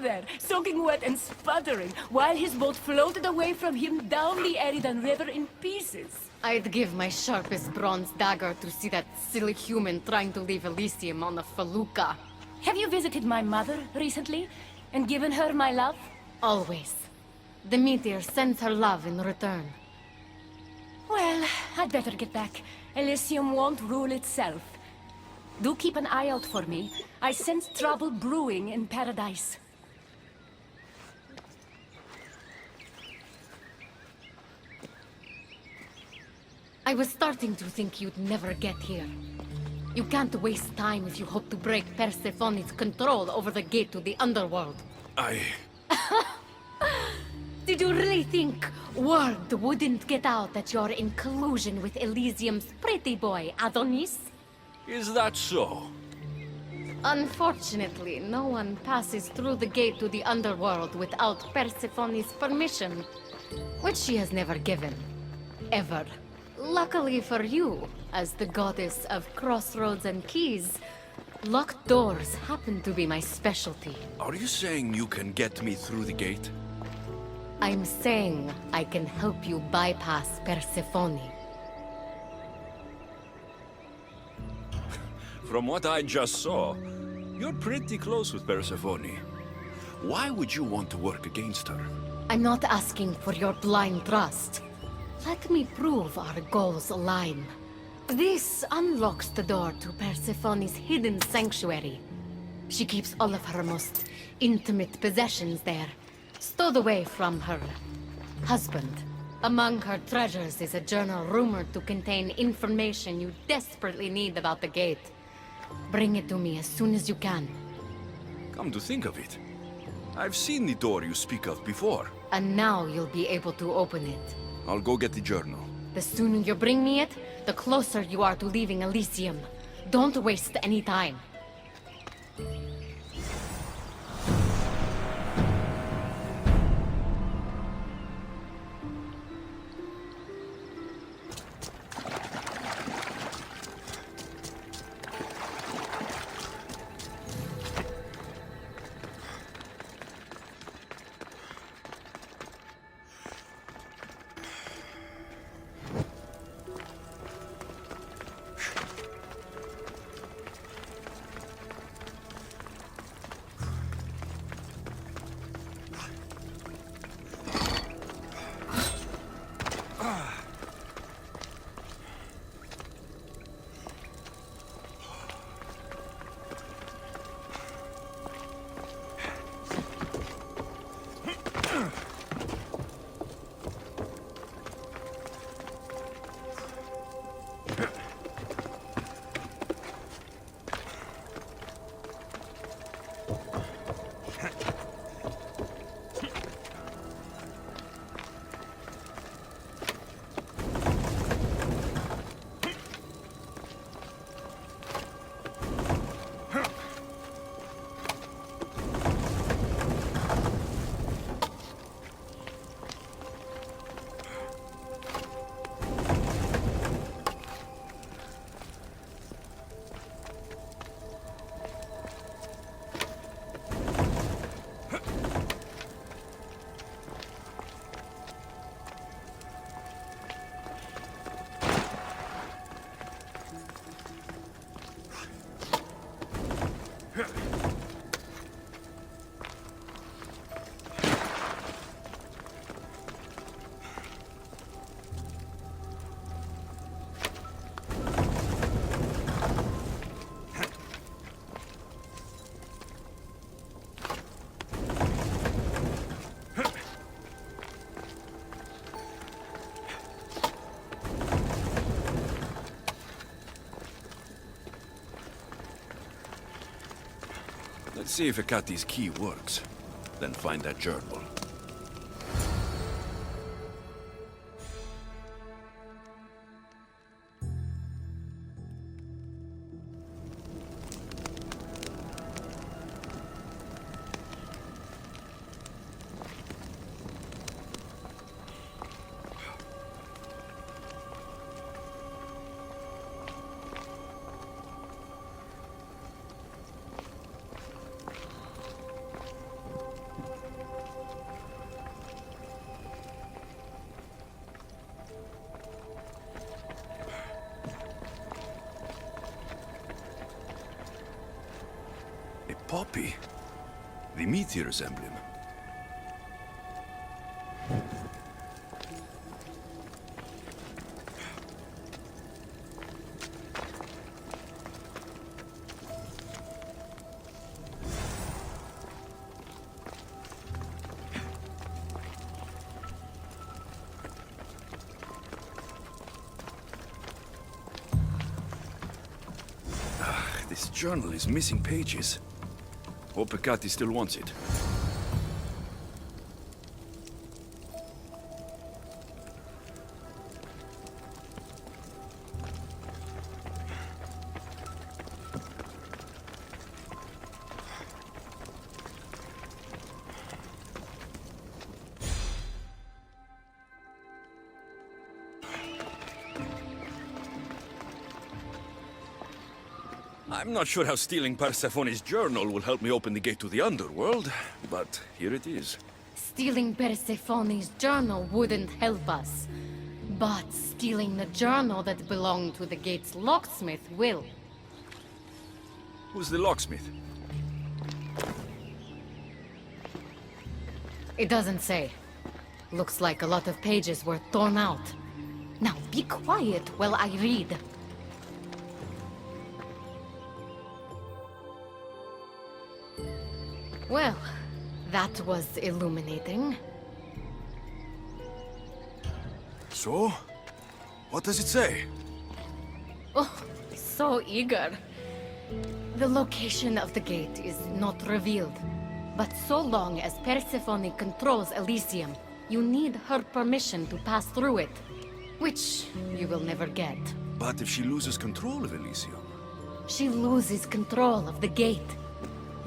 there, soaking wet and sputtering, while his boat floated away from him down the Eridan River in pieces. I'd give my sharpest bronze dagger to see that silly human trying to leave Elysium on a felucca. Have you visited my mother recently, and given her my love? Always. The meteor sends her love in return. Well, I'd better get back. Elysium won't rule itself. Do keep an eye out for me. I sense trouble brewing in Paradise. I was starting to think you'd never get here. You can't waste time if you hope to break Persephone's control over the gate to the underworld. Did you really think word wouldn't get out that you're in collusion with Elysium's pretty boy, Adonis? Is that so? Unfortunately, no one passes through the gate to the underworld without Persephone's permission, which she has never given. Ever. Luckily for you, as the goddess of crossroads and keys, locked doors happen to be my specialty. Are you saying you can get me through the gate? I'm saying I can help you bypass Persephone. From what I just saw, you're pretty close with Persephone. Why would you want to work against her? I'm not asking for your blind trust. Let me prove our goals align. This unlocks the door to Persephone's hidden sanctuary. She keeps all of her most intimate possessions there, stowed away from her husband. Among her treasures is a journal rumored to contain information you desperately need about the gate. Bring it to me as soon as you can. Come to think of it, I've seen the door you speak of before. And now you'll be able to open it. I'll go get the journal. The sooner you bring me it, the closer you are to leaving Elysium. Don't waste any time. Let's see if Hekate's key works. Then find that journal. poppy. The meteor's emblem. This journal is missing pages. Hope Pecati still wants it. I'm not sure how stealing Persephone's journal will help me open the gate to the underworld, but here it is. Stealing Persephone's journal wouldn't help us. But stealing the journal that belonged to the gate's locksmith will. Who's the locksmith? It doesn't say. Looks like a lot of pages were torn out. Now be quiet while I read. Well, that was illuminating. So? What does it say? Oh, so eager. The location of the gate is not revealed. But so long as Persephone controls Elysium, you need her permission to pass through it. Which you will never get. But if she loses control of Elysium? She loses control of the gate.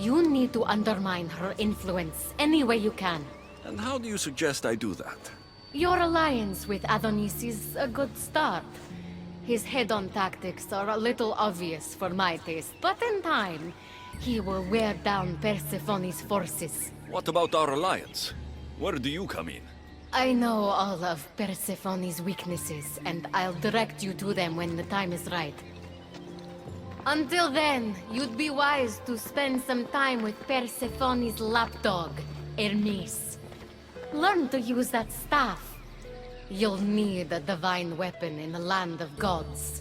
You need to undermine her influence any way you can. And how do you suggest I do that? Your alliance with Adonis is a good start. His head-on tactics are a little obvious for my taste, but in time, he will wear down Persephone's forces. What about our alliance? Where do you come in? I know all of Persephone's weaknesses, and I'll direct you to them when the time is right. Until then, you'd be wise to spend some time with Persephone's lapdog, Hermes. Learn to use that staff. You'll need a divine weapon in the land of gods.